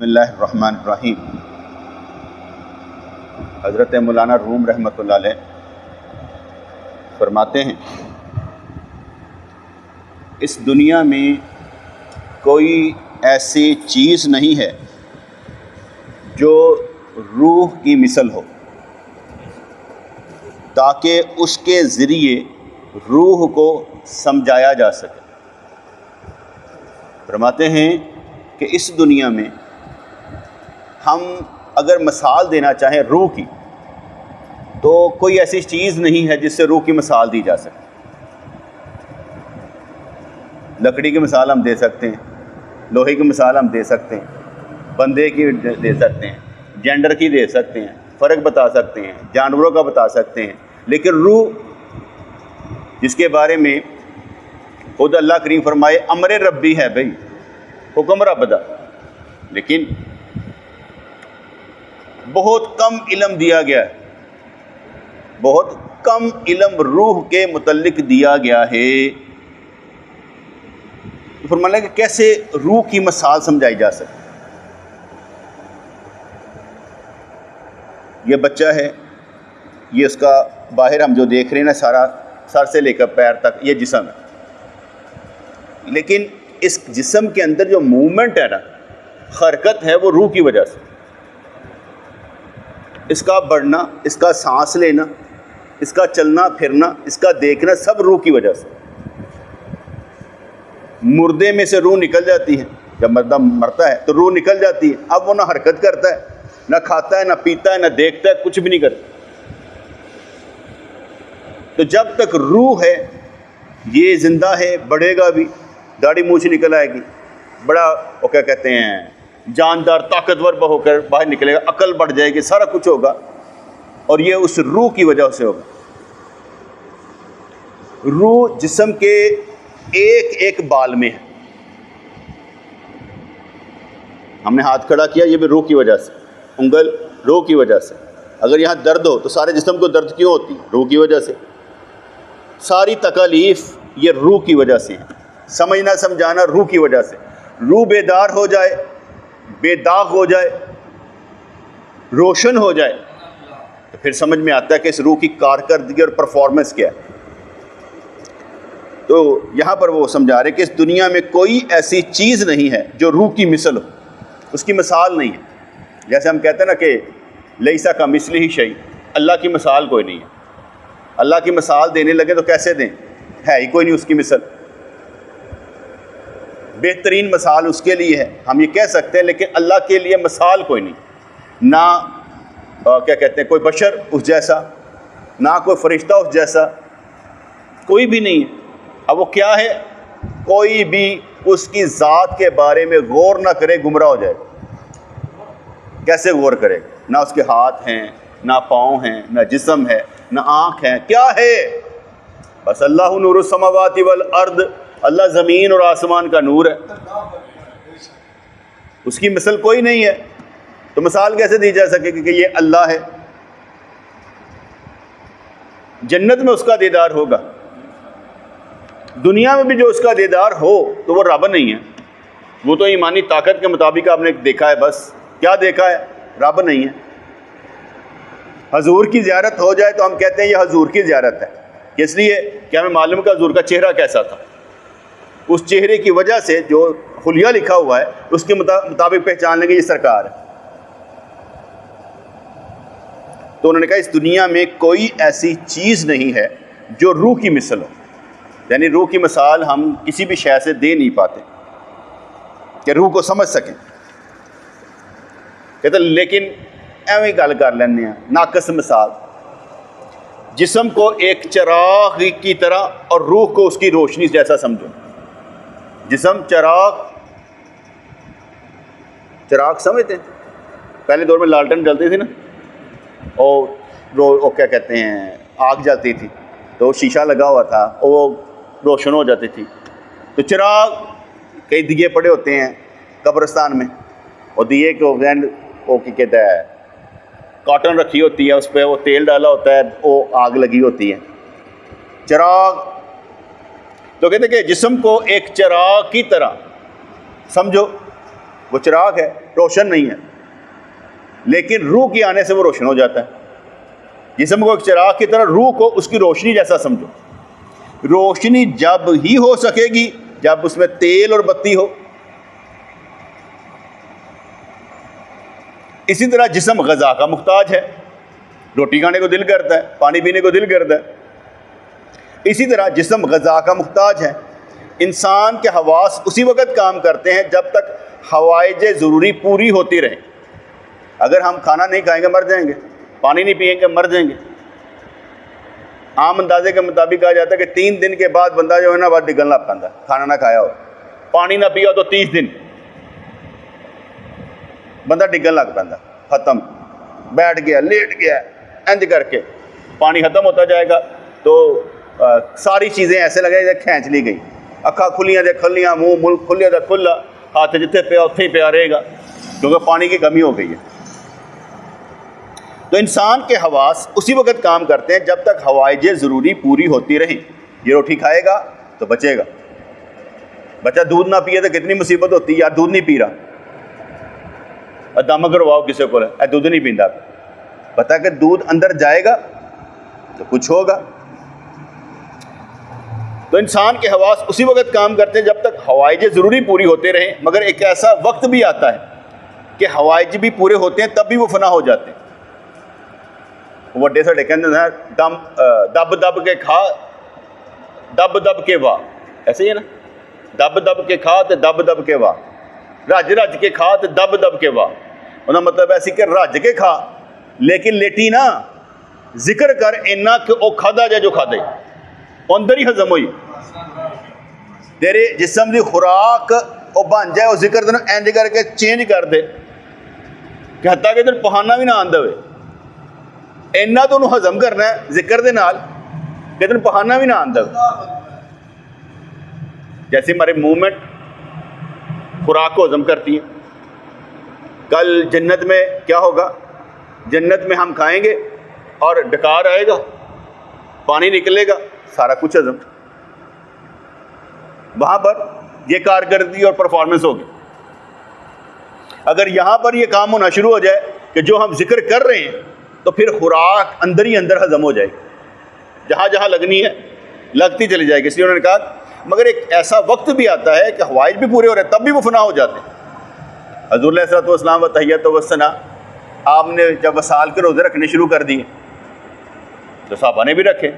بسم اللہ الرحمن الرحیم۔ حضرت مولانا روم رحمۃ اللہ علیہ فرماتے ہیں اس دنیا میں کوئی ایسی چیز نہیں ہے جو روح کی مثل ہو تاکہ اس کے ذریعے روح کو سمجھایا جا سکے۔ فرماتے ہیں کہ اس دنیا میں ہم اگر مثال دینا چاہیں روح کی تو کوئی ایسی چیز نہیں ہے جس سے روح کی مثال دی جا سکے۔ لکڑی کی مثال ہم دے سکتے ہیں، لوہے کی مثال ہم دے سکتے ہیں، بندے کی دے سکتے ہیں، جینڈر کی دے سکتے ہیں، فرق بتا سکتے ہیں، جانوروں کا بتا سکتے ہیں، لیکن روح جس کے بارے میں خود اللہ کریم فرمائے امر ربی ہے، بھائی حکم رب دا، لیکن بہت کم علم دیا گیا ہے، بہت کم علم روح کے متعلق دیا گیا ہے۔ فرمایا کہ کیسے روح کی مثال سمجھائی جا سکے۔ یہ بچہ ہے، یہ اس کا باہر ہم جو دیکھ رہے ہیں نا، سارا سر سے لے کر پیر تک یہ جسم ہے، لیکن اس جسم کے اندر جو موومنٹ ہے نا، حرکت ہے، وہ روح کی وجہ سے۔ اس کا بڑھنا، اس کا سانس لینا، اس کا چلنا پھرنا، اس کا دیکھنا، سب روح کی وجہ سے۔ مردے میں سے روح نکل جاتی ہے، جب مردہ مرتا ہے تو روح نکل جاتی ہے، اب وہ نہ حرکت کرتا ہے، نہ کھاتا ہے، نہ پیتا ہے، نہ دیکھتا ہے، کچھ بھی نہیں کرتا۔ تو جب تک روح ہے یہ زندہ ہے، بڑھے گا بھی، داڑھی مونچھ نکل آئے گی، بڑا وہ کیا کہتے ہیں جاندار طاقتور ہو کر باہر نکلے گا، عقل بڑھ جائے گی، سارا کچھ ہوگا، اور یہ اس روح کی وجہ سے ہوگا۔ روح جسم کے ایک ایک بال میں ہے۔ ہم نے ہاتھ کھڑا کیا، یہ بھی روح کی وجہ سے، انگل روح کی وجہ سے۔ اگر یہاں درد ہو تو سارے جسم کو درد کیوں ہوتی ہے؟ روح کی وجہ سے۔ ساری تکالیف یہ روح کی وجہ سے ہیں، سمجھنا سمجھانا روح کی وجہ سے۔ روح بیدار ہو جائے، بے داغ ہو جائے، روشن ہو جائے تو پھر سمجھ میں آتا ہے کہ اس روح کی کارکردگی اور پرفارمنس کیا ہے۔ تو یہاں پر وہ سمجھا رہے کہ اس دنیا میں کوئی ایسی چیز نہیں ہے جو روح کی مثل ہو، اس کی مثال نہیں ہے۔ جیسے ہم کہتے ہیں نا کہ لیسا کمثلہ شیء، اللہ کی مثال کوئی نہیں ہے۔ اللہ کی مثال دینے لگے تو کیسے دیں؟ ہے ہی کوئی نہیں اس کی مثل۔ بہترین مثال اس کے لیے ہے، ہم یہ کہہ سکتے ہیں، لیکن اللہ کے لیے مثال کوئی نہیں، نہ کیا کہتے ہیں کوئی بشر اس جیسا، نہ کوئی فرشتہ اس جیسا، کوئی بھی نہیں ہے۔ اب وہ کیا ہے؟ کوئی بھی اس کی ذات کے بارے میں غور نہ کرے گمراہ ہو جائے۔ کیسے غور کرے؟ نہ اس کے ہاتھ ہیں، نہ پاؤں ہیں، نہ جسم ہے، نہ آنکھ ہیں، کیا ہے؟ بس اللہ نور السماوات والارض، اللہ زمین اور آسمان کا نور ہے، اس کی مثل کوئی نہیں ہے۔ تو مثال کیسے دی جا سکے کہ یہ اللہ ہے؟ جنت میں اس کا دیدار ہوگا، دنیا میں بھی جو اس کا دیدار ہو تو وہ رب نہیں ہے، وہ تو ایمانی طاقت کے مطابق آپ نے دیکھا ہے، بس کیا دیکھا ہے؟ رب نہیں ہے۔ حضور کی زیارت ہو جائے تو ہم کہتے ہیں یہ حضور کی زیارت ہے، اس لیے کہ ہمیں معلوم کہ حضور کا چہرہ کیسا تھا، اس چہرے کی وجہ سے جو حلیہ لکھا ہوا ہے اس کے مطابق پہچان لیں گے یہ سرکار ہے۔ تو انہوں نے کہا اس دنیا میں کوئی ایسی چیز نہیں ہے جو روح کی مثل ہو، یعنی روح کی مثال ہم کسی بھی شے سے دے نہیں پاتے کہ روح کو سمجھ سکیں۔ کہتے لیکن ایویں گل کر لینے ہیں، ناقص مثال، جسم کو ایک چراغ کی طرح اور روح کو اس کی روشنی جیسا سمجھو۔ جسم چراغ سمجھتے ہیں؟ پہلے دور میں لالٹن جلتی تھی نا، اور کیا کہتے ہیں آگ جلتی تھی تو شیشہ لگا ہوا تھا، وہ روشن ہو جاتی تھی۔ تو چراغ کئی دیے پڑے ہوتے ہیں قبرستان میں، اور دیے کو وہ کیا کہتا ہے کاٹن رکھی ہوتی ہے، اس پہ وہ تیل ڈالا ہوتا ہے، وہ آگ لگی ہوتی ہے، چراغ۔ تو کہتے ہیں کہ جسم کو ایک چراغ کی طرح سمجھو، وہ چراغ ہے، روشن نہیں ہے، لیکن روح کے آنے سے وہ روشن ہو جاتا ہے۔ جسم کو ایک چراغ کی طرح روح کو اس کی روشنی جیسا سمجھو۔ روشنی جب ہی ہو سکے گی جب اس میں تیل اور بتی ہو۔ اسی طرح جسم غذا کا محتاج ہے، روٹی کھانے کو دل کرتا ہے، پانی پینے کو دل کرتا ہے۔ اسی طرح جسم غذا کا محتاج ہے۔ انسان کے حواس اسی وقت کام کرتے ہیں جب تک حوائج ضروری پوری ہوتی رہیں۔ اگر ہم کھانا نہیں کھائیں گے مر جائیں گے، پانی نہیں پئیں گے مر جائیں گے۔ عام اندازے کے مطابق کہا جاتا ہے کہ 3 دن کے بعد بندہ جو ہے نا بہت ڈگن لگ پاتا ہے، کھانا نہ کھایا ہو، پانی نہ پیا تو 30 دن بندہ ڈگن لگ پاتا، ختم، بیٹھ گیا، لیٹ گیا، انج کر کے پانی ختم ہوتا جائے گا تو ساری چیزیں ایسے لگے جیسے کھینچ لی گئی، اکھا کھلیاں دے کھلیاں، منہ ملک کھلیا دے کھلا، ہاتھ جتنے پیا اتنے ہی پیا رہے گا، کیونکہ پانی کی کمی ہو گئی ہے۔ تو انسان کے حواس اسی وقت کام کرتے ہیں جب تک حوائج ضروری پوری ہوتی رہیں۔ یہ روٹی کھائے گا تو بچے گا۔ بچہ دودھ نہ پیے تو کتنی مصیبت ہوتی ہے، یار دودھ نہیں پی رہا، دم کرواؤ کسی کو، دودھ نہیں پیندا، پتہ کہ دودھ اندر جائے گا تو کچھ ہوگا۔ تو انسان کے حواس اسی وقت کام کرتے ہیں جب تک حوائج ضروری پوری ہوتے رہیں، مگر ایک ایسا وقت بھی آتا ہے کہ حوائج بھی پورے ہوتے ہیں تب بھی وہ فنا ہو جاتے ہیں۔ وڈے ساڈے کہندے ہیں دب دب کے کھا دب دب کے واہ، ایسے ہی ہے نا، دب دب کے کھا تے دب دب کے واہ، رج رج کے کھا تے دب دب کے واہ۔ انہاں مطلب ایسی کہ رج کے کھا لیکن لیٹی نہ، ذکر کر اینا کہ او کھادا جائے جو کھادے اندر ہی ہضم ہوئی، تیرے جسم دی خوراک او بن جائے، او ذکر تینوں اینج کر کے چینج کر دے کہ حتیٰ کہ تینوں پہانا بھی نہ آندا ہوئے، اینا تو انہوں ہضم کرنا ہے ذکر دے نال کہ تینوں پہانا بھی نہ آندا ہوئے۔ جیسے ہمارے موومنٹ خوراک کو ہضم کرتی ہیں۔ کل جنت میں کیا ہوگا؟ جنت میں ہم کھائیں گے اور ڈکار آئے گا، پانی نکلے گا، سارا کچھ ہضم، وہاں پر یہ کارکردگی اور پرفارمنس ہوگی۔ اگر یہاں پر یہ کام ہونا شروع ہو جائے کہ جو ہم ذکر کر رہے ہیں تو پھر خوراک اندر ہی اندر ہضم ہو جائے گی، جہاں جہاں لگنی ہے لگتی چلی جائے گی۔ اس لیے انہوں نے کہا مگر ایک ایسا وقت بھی آتا ہے کہ حوائج بھی پورے ہو رہے ہیں تب بھی وہ فنا ہو جاتے ہیں۔ حضور علیہ الصلوۃ والسلام و تحیۃ و ثنا، آپ نے جب وصال کے روزے رکھنے شروع کر دیے تو صحابہ نے بھی رکھے،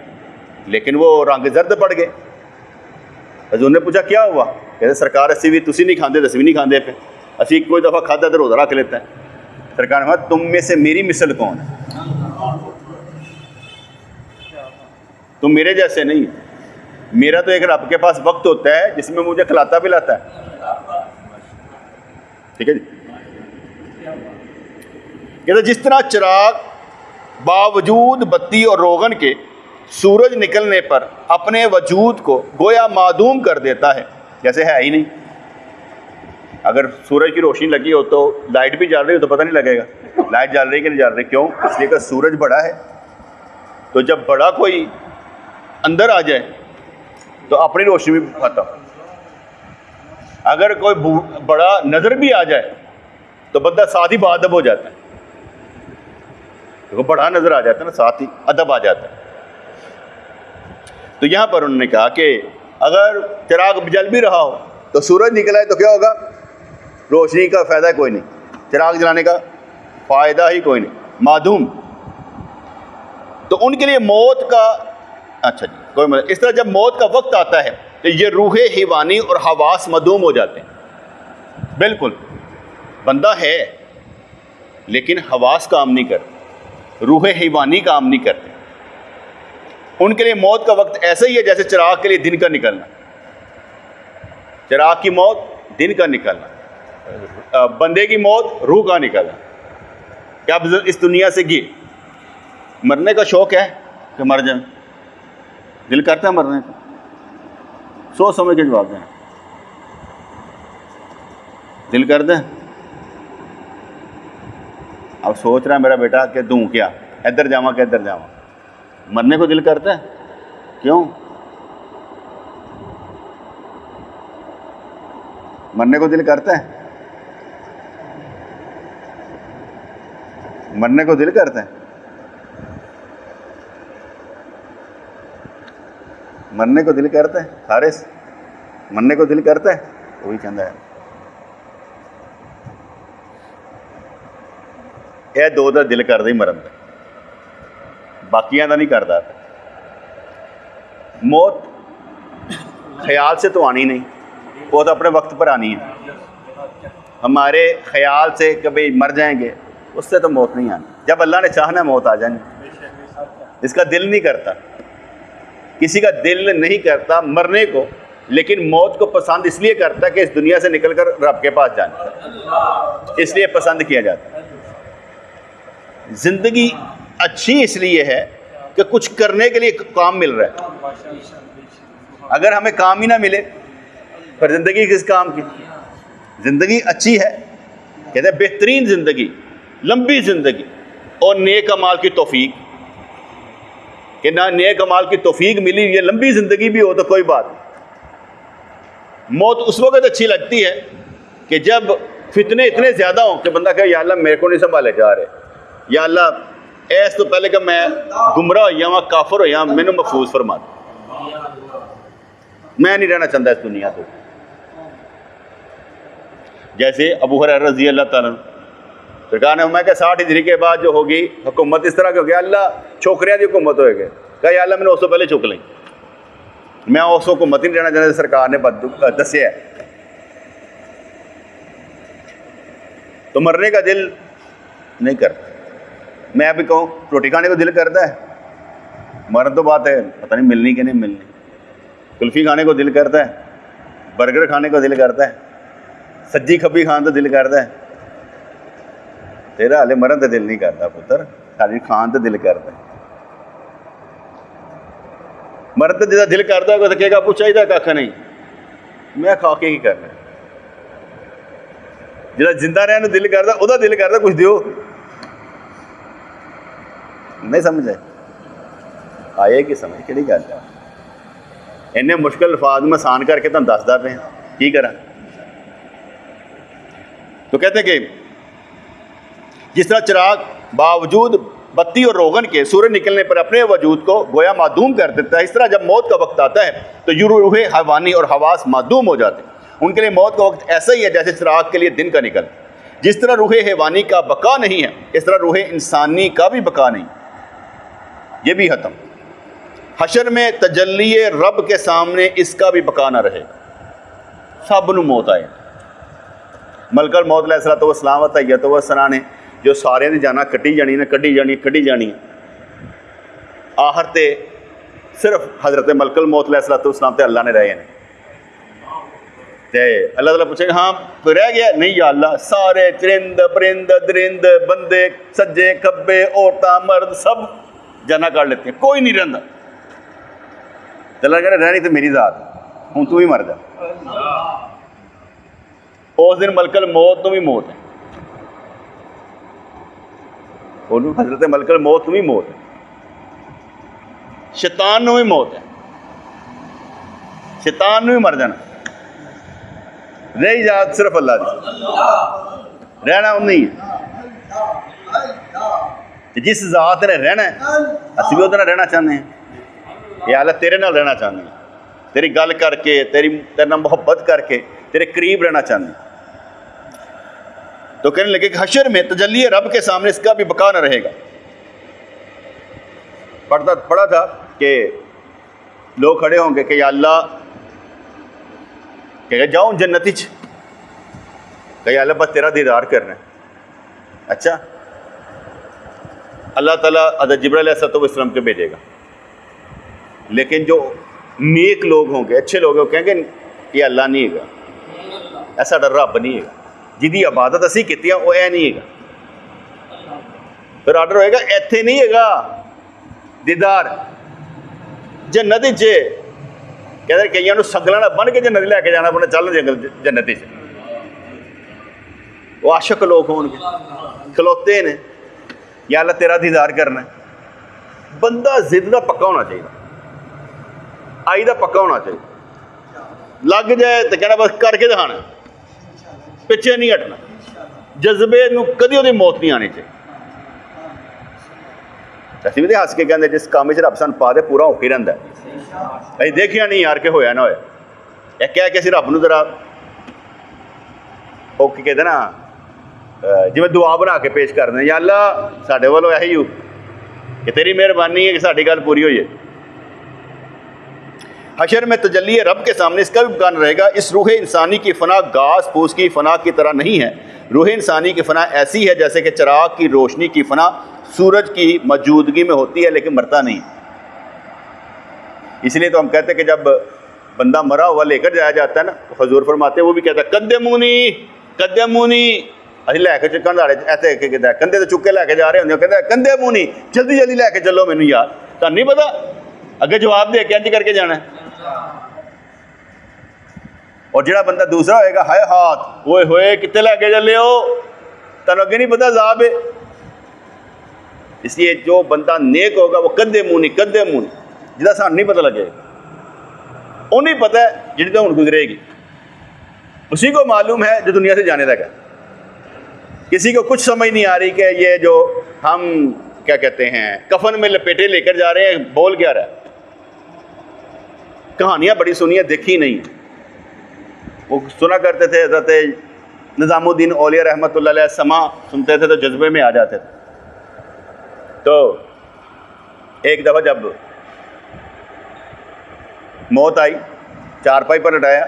لیکن وہ رنگ زرد پڑ گئے۔ حضور نے پوچھا کیا ہوا؟ کہتے سرکار اسی بھی تسی نہیں کھاندے، اسی بھی نہیں کھاندے پہ، اسی کوئی دفعہ کھادا تو روزہ رکھ لیتا ہے۔ سرکار نے کہا تم میں سے میری مثل کون ہے؟ تم میرے جیسے نہیں، میرا تو ایک رب کے پاس وقت ہوتا ہے جس میں مجھے کھلاتا پلاتا ہے، ٹھیک ہے جی۔ کہتے جس طرح چراغ باوجود بتی اور روغن کے سورج نکلنے پر اپنے وجود کو گویا معدوم کر دیتا ہے، جیسے ہے ہی نہیں۔ اگر سورج کی روشنی لگی ہو تو لائٹ بھی جل رہی ہو تو پتہ نہیں لگے گا لائٹ جل رہی کہ نہیں جل رہی۔ کیوں؟ اس لیے کہ سورج بڑا ہے، تو جب بڑا کوئی اندر آ جائے تو اپنی روشنی بھی ختم۔ اگر کوئی بڑا نظر بھی آ جائے تو بندہ ساتھ ہی باادب ہو جاتا ہے، وہ بڑا نظر آ جاتا ہے نا، ساتھ ہی ادب آ جاتا ہے۔ تو یہاں پر انہوں نے کہا کہ اگر چراغ جل بھی رہا ہو تو سورج نکلا ہے تو کیا ہوگا؟ روشنی کا فائدہ کوئی نہیں، چراغ جلانے کا فائدہ ہی کوئی نہیں، معدوم۔ تو ان کے لیے موت کا اچھا جی کوئی مطلب، اس طرح جب موت کا وقت آتا ہے تو یہ روح حیوانی اور حواس معدوم ہو جاتے ہیں۔ بالکل بندہ ہے لیکن حواس کام نہیں کرتے، روح حیوانی کام نہیں کرتے۔ ان کے لیے موت کا وقت ایسا ہی ہے جیسے چراغ کے لیے دن کا نکلنا، چراغ کی موت دن کا نکلنا، بندے کی موت روح کا نکلنا۔ کیا اس دنیا سے گئے، مرنے کا شوق ہے کہ مر جائیں، دل کرتا ہے مرنے کا؟ سوچ سمجھ کے جواب دیں، دل کرتا ہے؟ اب سوچ رہا ہے میرا بیٹا کہ دوں کیا، ادھر جاواں کہ ادھر جاواں، مرنے کو دل کرتا ہے؟ کیوں مرنے کو دل کرتا ہے؟ مرنے کو دل کرتا ہے؟ مرنے کو دل کرتا ہے؟ حارث مرنے کو دل کرتا ہے؟ وہی کہندا ہے یہ دو دا دل کردا ہی مرن دا، باقیاں دا نہیں کردا۔ موت خیال سے تو آنی نہیں، وہ تو اپنے وقت پر آنی ہے۔ ہمارے خیال سے کبھی مر جائیں گے، اس سے تو موت نہیں آنی۔ جب اللہ نے چاہنا موت آ جانی، اس کا دل نہیں کرتا، کسی کا دل نہیں کرتا مرنے کو، لیکن موت کو پسند اس لیے کرتا ہے کہ اس دنیا سے نکل کر رب کے پاس جانا، اس لیے پسند کیا جاتا ہے۔ زندگی اچھی اس لیے ہے کہ کچھ کرنے کے لیے کام مل رہا ہے۔ اگر ہمیں کام ہی نہ ملے پھر زندگی کس کام کی؟ زندگی اچھی ہے، کہتے ہیں بہترین زندگی، لمبی زندگی اور نیک اعمال کی توفیق، کہ نہ نیک اعمال کی توفیق ملی، یہ لمبی زندگی بھی ہو تو کوئی بات۔ موت اس وقت اچھی لگتی ہے کہ جب فتنے اتنے زیادہ ہوں کہ بندہ کہے یا اللہ میرے کو نہیں سنبھالے جا رہے، یا اللہ ایس تو پہلے کہ میں گمراہ ہو یا کافر ہو یا مینوں محفوظ فرما دے، میں نہیں رہنا چاہتا اس دنیا تو۔ جیسے ابو ہریرہ رضی اللہ تعالیٰ سرکار نے فرمایا کہ 60 ہجری کے بعد جو ہوگی حکومت اس طرح کی ہوگی، اللہ چھوکریاں دی حکومت ہوئے گی، کہا یا اللہ میں نے اس سے پہلے چک لیں، میں اس حکومت ہی نہیں رہنا چاہتا سرکار نے دسیا ہے۔ تو مرنے کا دل نہیں کرتا۔ میں ابھی کہوں روٹی کھانے کو دل کرتا ہے، مرن تو بات ہے پتہ نہیں ملنی کہ نہیں ملنی۔ کلفی کھانے کو دل کرتا ہے، برگر کھانے کو دل کرتا ہے، سجی کھبی کھان تو دل کرتا ہے، تیرا حالے مرن تو دل نہیں کرتا پتر، خالی کھان تو دل کرتا ہے۔ مرن تو جیسا دل کرتا ہے تو کہے گا پوچھا چاہیے کھا نہیں، میں کھا کے ہی کرنا۔ جیسا زندہ رہنے دل کرتا وہ دل کرتا کچھ دیو، نہیں سمجھے؟ آئے کہ سمجھ کہڑی گل ہے؟ انہیں مشکل الفاظ میں آسان کر کے تم دسدا پہ کی کرا۔ تو کہتے ہیں کہ جس طرح چراغ باوجود بتی اور روغن کے سورج نکلنے پر اپنے وجود کو گویا معدوم کر دیتا ہے، اس طرح جب موت کا وقت آتا ہے تو یہ روح حیوانی اور حواس معدوم ہو جاتے ہیں۔ ان کے لیے موت کا وقت ایسا ہی ہے جیسے چراغ کے لیے دن کا نکلنا۔ جس طرح روح حیوانی کا بقا نہیں ہے، اس طرح روح انسانی کا بھی بقا نہیں، یہ بھی ختم۔ حشر میں تجلی رب کے سامنے اس کا بھی بقا نہ رہے، سب نو موت آئے۔ ملک الموت علیہ الصلوۃ والسلام عطیت والسلام نے جو سارے نے جانا کٹی جانی نے کڈی جانی آخر تے صرف حضرت ملک الموت علیہ الصلوۃ والسلام تے اللہ نے رہے ہیں تے اللہ تعالیٰ پوچھے گا ہاں کوئی رہ گیا؟ نہیں یا اللہ، سارے چرند پرند درند بندے سجے کھبے عورتاں مرد سب جانا کر لیتے ہیں، کوئی نہیں رہندا۔ اللہ کہہ رہا رہنی تو میری ذات، ہوں تو ہی مر جا۔ اس دن ملک الموت تو بھی موت ہے، حضرت ملک الموت تو بھی موت ہے، شیطان نو بھی موت ہے، شیطان نو بھی مر جانا، رہی جات صرف اللہ دی، رہنا انہیں ہے۔ جس ذات نے رہنا ہے اسی بھی وہ رہنا چاہتے ہیں، یا اللہ تیرے نال رہنا چاہتے ہیں، تیری گل کر کے تیرے نال محبت کر کے تیرے قریب رہنا چاہتے ہیں۔ تو کہنے لگے کہ حشر میں تجلی رب کے سامنے اس کا بھی بقا نہ رہے گا۔ پڑھا تھا کہ لوگ کھڑے ہوں گے کہ یا اللہ کہ جاؤں جنتی کہ یا اللہ بس تیرا دیدار کرنا ہے۔ اچھا اللہ تعالیٰ حضرت جبرائیل علیہ السلام کے بھیجے گا، لیکن جو نیک لوگ ہوں گے اچھے لوگ ہوں گے کہیں گے یہ اللہ نہیں ہے گا، ایسا ڈر رب نہیں ہے گا، جدی عبادت اسی کیتی ہے وہ اے نہیں ہے گا۔ پھر آرڈر ہوئے گا ایتھے نہیں ہے گا دیدار، جنت چ کہتے ہیں کئی سنگلاں بن کے جنت لے کے جانا پڑنا، چل جنت چ وہ عاشق لوگ ہون گے کھلوتے نے یا اللہ تیرا دیدار کرنا ہے۔ بندہ ضد کا پکا ہونا چاہیے، آئی کا پکا ہونا چاہیے، لگ جائے تو کہنا بس کر کے دکھانا، پیچھے نہیں ہٹنا، جذبے نو کدی وہ موت نہیں آنی چاہیے۔ ਅਸੀਂ ਵੀ ਤਾਂ ਹੱਸ ਕੇ ਕਹਿੰਦੇ ਜਿਸ ਕੰਮ 'ਚ ਰੱਬ ਸਾਨੂੰ ਪਾ ਦੇ ਪੂਰਾ ਹੋ ਕੇ ਰਹਿੰਦਾ। ਅਸੀਂ ਦੇਖਿਆ ਨਹੀਂ ਯਾਰ ਕਿ ਹੋਇਆ ਨਾ ਹੋਇਆ। ਇਹ ਕਹਿ ਕੇ ਅਸੀਂ ਰੱਬ ਨੂੰ ਜ਼ਰਾ ਉਹ ਕੀ ਕਹਿੰਦੇ ਨਾ ਜਿਵੇਂ ਦੁਆ ਬਣਾ ਕੇ ਪੇਸ਼ ਕਰਦੇ ਜਾਂ ਅੱਲਾ ਸਾਡੇ ਵੱਲੋਂ ਇਹੀ ਹੋ کہ تیری مہربانی ہے کہ ساری گل پوری ہوئی ہے۔ حشر میں تجلی رب کے سامنے اس کا بھی امکان رہے گا۔ اس روح انسانی کی فنا گھاس پھوس کی فنا کی طرح نہیں ہے۔ روح انسانی کی فنا ایسی ہے جیسے کہ چراغ کی روشنی کی فنا سورج کی موجودگی میں ہوتی ہے لیکن مرتا نہیں۔ اس لیے تو ہم کہتے ہیں کہ جب بندہ مرا ہوا لے کر جایا جاتا ہے نا تو حضور فرماتے ہیں وہ بھی کہتا ہے قدمونی قدمونی، ਅਸੀਂ ਲੈ ਕੇ ਕੰਧਾੜੇ ਇੱਥੇ ਕਿਹਦਾ ਕੰਧੇ ਤੇ ਚੁੱਕ ਕੇ ਲੈ ਕੇ ਜਾ ਰਹੇ ਹੁੰਦੇ, ਉਹ ਕਹਿੰਦਾ ਕੰਧੇ ਮੂੰਹ ਨਹੀਂ ਜਲਦੀ ਜਲਦੀ ਲੈ ਕੇ ਚੱਲੋ ਮੈਨੂੰ ਯਾਰ, ਤੁਹਾਨੂੰ ਨਹੀਂ ਪਤਾ ਅੱਗੇ ਜਵਾਬ ਦੇ ਕੇ ਇੰਝ ਕਰਕੇ ਜਾਣਾ। ਔਰ ਜਿਹੜਾ ਬੰਦਾ ਦੂਸਰਾ ਹੋਏਗਾ ਹਾਏ ਹਾਥ ਓਏ ਹੋਏ ਕਿੱਥੇ ਲੈ ਕੇ ਚੱਲੇ ਹੋ, ਤੁਹਾਨੂੰ ਅੱਗੇ ਨਹੀਂ ਪਤਾ ਅਜ਼ਾਬ ਹੈ। اس لیے جو بندہ نیک ہوگا وہ کندھے منہ نہیں کندھے منہ نہیں، جہاں سانوں نہیں پتہ لگے انہیں پتہ ہے جہی تو ہوں گزرے گی، اسی کو معلوم ہے جو دنیا سے جانے لگا۔ کسی کو کچھ سمجھ نہیں آ رہی کہ یہ جو ہم کیا کہتے ہیں کفن میں لپیٹے لے کر جا رہے ہیں بول کیا رہا ہے۔ کہانیاں بڑی سنی ہیں دیکھی نہیں، وہ سنا کرتے تھے حضرت نظام الدین اولیاء رحمۃ اللہ علیہ سما سنتے تھے تو جذبے میں آ جاتے تھے۔ تو ایک دفعہ جب موت آئی چارپائی پر لٹایا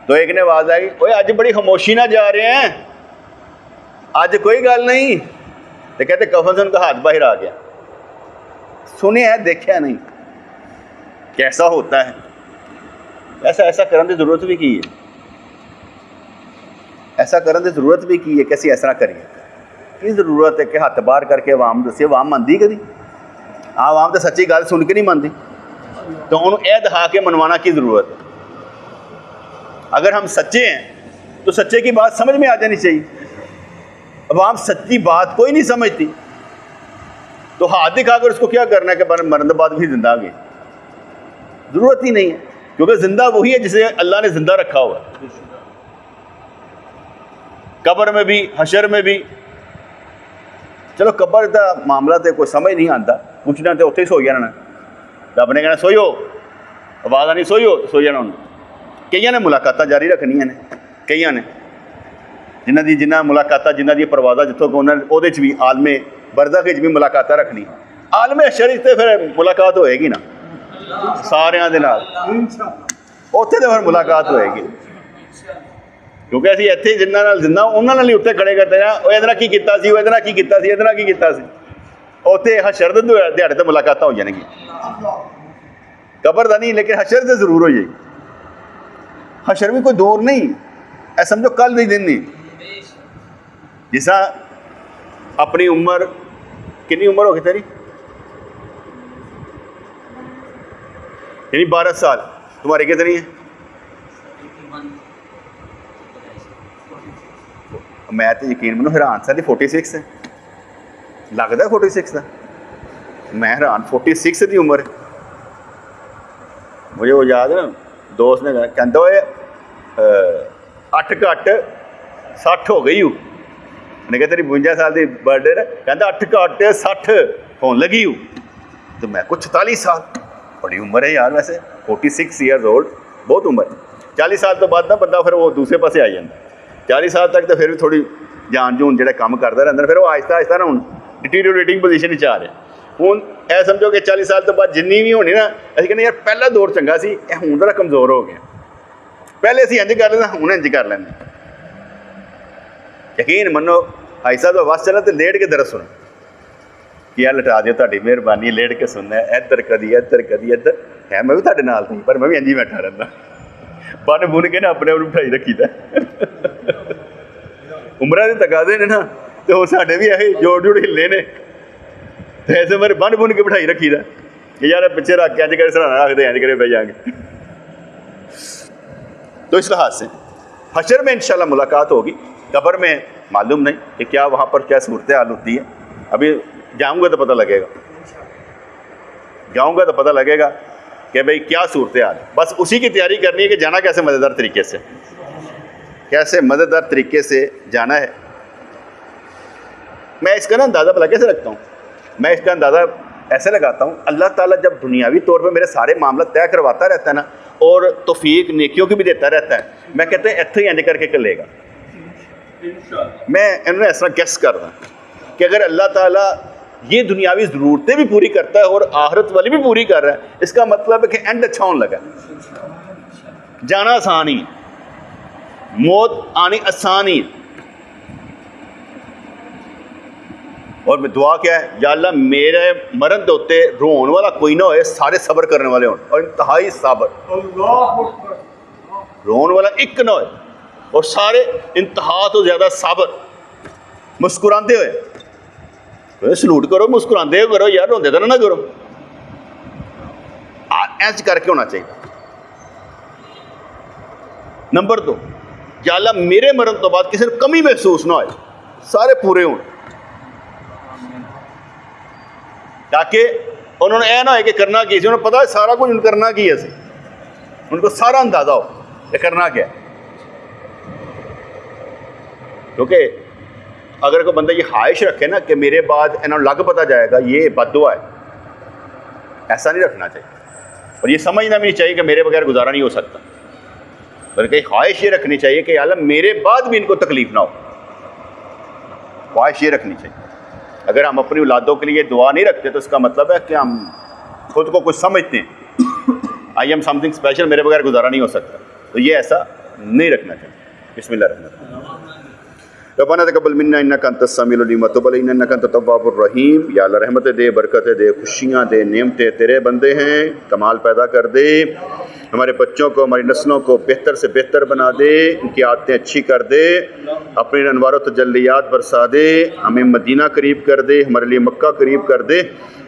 تو ایک نے آواز آئی اوے آج بڑی خاموشی نہ جا رہے ہیں، آج کوئی گل نہیں، تو کہتے کفن سے ان کا ہاتھ باہر آ گیا۔ سنے ہے دیکھا نہیں کیسا ہوتا ہے، ایسا کرنے کی ضرورت بھی کی ہے، ایسا کرنے کی ضرورت بھی کی ہے کہ اسی ایسا کریے کی ضرورت ہے کہ ہاتھ باہر کر کے عوام دسی، عوام مانتی کدی؟ عوام تو سچی گل سن کے نہیں مانتی، تو انہوں یہ دکھا کے منوانا کی ضرورت ہے؟ اگر ہم سچے ہیں تو سچے کی بات سمجھ میں آ جانی چاہیے۔ عوام سچی بات کوئی نہیں سمجھتی تو ہاتھ دکھا کر اس کو کیا کرنا ہے کہ مرنے کے بعد بھی زندہ آ گئی، ضرورت ہی نہیں ہے، کیونکہ زندہ وہی ہے جسے اللہ نے زندہ رکھا ہوا ہے۔ قبر میں بھی حشر میں بھی، چلو قبر کا معاملہ تو کوئی سمجھ نہیں آتا، پوچھنا تو اتنے ہی سو جانا، رب نے کہنا سوئیو، آواز آنی سوئیو تو سو جانا انہوں۔ کئی نے ملاقات جاری رکھنی نے، کئی نے جنہ ملاقات جنہ دی پروازہ جتوں کو انہوں نے وہ بھی عالم برزخ بھی ملاقات رکھنی، عالم حشر تو پھر ملاقات ہوئے گی نا سارے دے نال، اتنے تو پھر ملاقات ہوئے گی، کیونکہ اسی اتنے جنہ زندہ انہوں نے اتنے کھڑے کرتے ہیں وہ یہ کی کیتا سی، وہ یہ کی کیتا سی، یہ کی کیتا سی، اتنے حشر دے دیہڑے تو ملاقات ہو جائیں گی، قبر کا نہیں لیکن حشر سے ضرور ہو جائے گی۔ حشر بھی کوئی دور نہیں، اے سمجھو کل نہیں دن نہیں، جیسا اپنی عمر کنی عمر ہو گئی تیری، یعنی 12 سال، تمہاری کتنی ہے؟ میں تو یقین منو حیران سا 46 ہے، لگتا ہے 46 کا، میں حیران 46 کی عمر ہے۔ مجھے وہ یاد ہے نا دوست نے کہتا ہوئے 8 گھٹ 60 ہو گئی ہوں، میں نے کہا تیری 52 سال کی برتھ ڈے ہے، کہتا 8 گھٹ 60 ہون لگی ہوں، تو میں کو 44 سال بڑی عمر ہے یار، ویسے 46 ایئرز اولڈ بہت عمر ہے۔ 40 سال تو بعد نا بندہ پھر وہ دوسرے پاسے آ جاتا، 40 سال تک تو پھر بھی تھوڑی جان جون جہاں کام کرتا رہتا، پھر وہ آہستہ آہستہ نا ہوں ڈیٹیریوریٹنگ پوزیشن چ آ رہے ہوں۔ اے سمجھو کہ 40 سال تو بعد جنی بھی ہونی نا، اسی کہنے یار پہلا دور چنگا سی، یہ ہوں ذرا کمزور ہو گیا، پہلے اسی انج کر لینا ہوں انج کر لینا۔ یقین منو بھائی صاحب کا بس چلا تو لیٹ کے درس سن کیا لٹا دیو، تاری مہربانی لیٹ کے سننا ہے، ادھر کدی ادھر کدی ادھر ہے، میں بھی تھوڑے نال تھی پر میں بھی انج ہی بیٹھا رہتا، بن بن کے نا اپنے آپ بٹھائی رکھی دا، عمرہ کے تقاضے نے نا تو وہ سارے بھی یہ جوڑ جوڑ ہلے نے، تو ایسے میرے بن بن کے بٹھائی رکھی دا کہ یار پیچھے رکھ کے انج کرے سرانا رکھ دے انج کرے پہ جائیں گے۔ تو اس لحاظ سے حشر میں انشاءاللہ ملاقات ہوگی، قبر میں معلوم نہیں کہ کیا وہاں پر کیا صورتحال ہوتی ہے، ابھی جاؤں گا تو پتہ لگے گا، جاؤں گا تو پتہ لگے گا کہ بھئی کیا صورتحال ہے، بس اسی کی تیاری کرنی ہے کہ جانا کیسے مزیدار طریقے سے، کیسے مزیدار طریقے سے جانا ہے۔ میں اس کا نا اندازہ بھلا کیسے رکھتا ہوں، میں اس کا اندازہ ایسے لگاتا ہوں، اللہ تعالیٰ جب دنیاوی طور پہ میرے سارے معاملہ طے کرواتا رہتا ہے نا، اور توفیق نیکیوں کی بھی دیتا رہتا ہے، میں کہتے ہیں اتھے ہی انج کر کے لے گا. میں انہوں نے ایسا گیس کر رہا کہ اگر اللہ تعالیٰ یہ دنیاوی ضرورتیں بھی پوری کرتا ہے اور آخرت والی بھی پوری کر رہا ہے، اس کا مطلب ہے کہ اینڈ اچھا ہونے لگا. جانا آسان ہی ہے، موت آنی آسان ہی ہے. اور میں دعا کیا ہے، یا اللہ میرے مرن دے ہوتے رون والا کوئی نہ ہوئے، سارے صبر کرنے والے ہوں، اور انتہائی صبر. رون والا ایک نہ ہوئے اور سارے انتہا تو زیادہ صبر، مسکراندے ہوئے. سلوٹ کرو، مسکراندے کرو یار، روندے تو نہ کرو. ایسے کر کے ہونا چاہیے. نمبر 2، یا اللہ میرے مرن تو بعد کسی نے کمی محسوس نہ ہوئے، سارے پورے ہوں، تاکہ انہوں نے اے نہ ہے کہ کرنا کی، انہوں نے پتا ہے سارا کچھ کرنا کی ہے، ان کو سارا اندازہ ہو کہ کرنا کیا ہے. کیونکہ اگر کوئی بندہ یہ خواہش رکھے نا کہ میرے بعد انہوں لگ پتا جائے گا، یہ بد دعا ہے. ایسا نہیں رکھنا چاہیے، اور یہ سمجھنا بھی نہیں چاہیے کہ میرے بغیر گزارا نہیں ہو سکتا، بلکہ خواہش یہ رکھنی چاہیے کہ عالم میرے بعد بھی ان کو تکلیف نہ ہو. خواہش یہ رکھنی چاہیے. اگر ہم اپنی اولادوں کے لیے دعا نہیں رکھتے تو اس کا مطلب ہے کہ ہم خود کو کچھ سمجھتے ہیں، I am some thing special, میرے بغیر گزارا نہیں ہو سکتا. تو یہ ایسا نہیں رکھنا چاہیے. بسم اللہ الرحمن الرحیم. ربنا تقبل منا انک انت السمیع العلیم وتب علینا انک انت التواب الرحیم. یا اللہ رحمتیں دے، برکتیں دے، خوشیاں دے، نعمتیں تیرے بندے ہیں، کمال پیدا کر دے. ہمارے بچوں کو، ہماری نسلوں کو بہتر سے بہتر بنا دے، ان کی عادتیں اچھی کر دے، اپنے انوار و تجلیات برسا دے، ہمیں مدینہ قریب کر دے، ہمارے لیے مکہ قریب کر دے.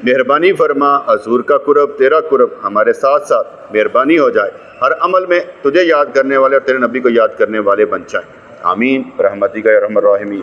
مہربانی فرما، حضور کا قرب، تیرا قرب ہمارے ساتھ ساتھ مہربانی ہو جائے. ہر عمل میں تجھے یاد کرنے والے اور تیرے نبی کو یاد کرنے والے بن جائیں. آمین برحمتک یا ارحم الراحمین.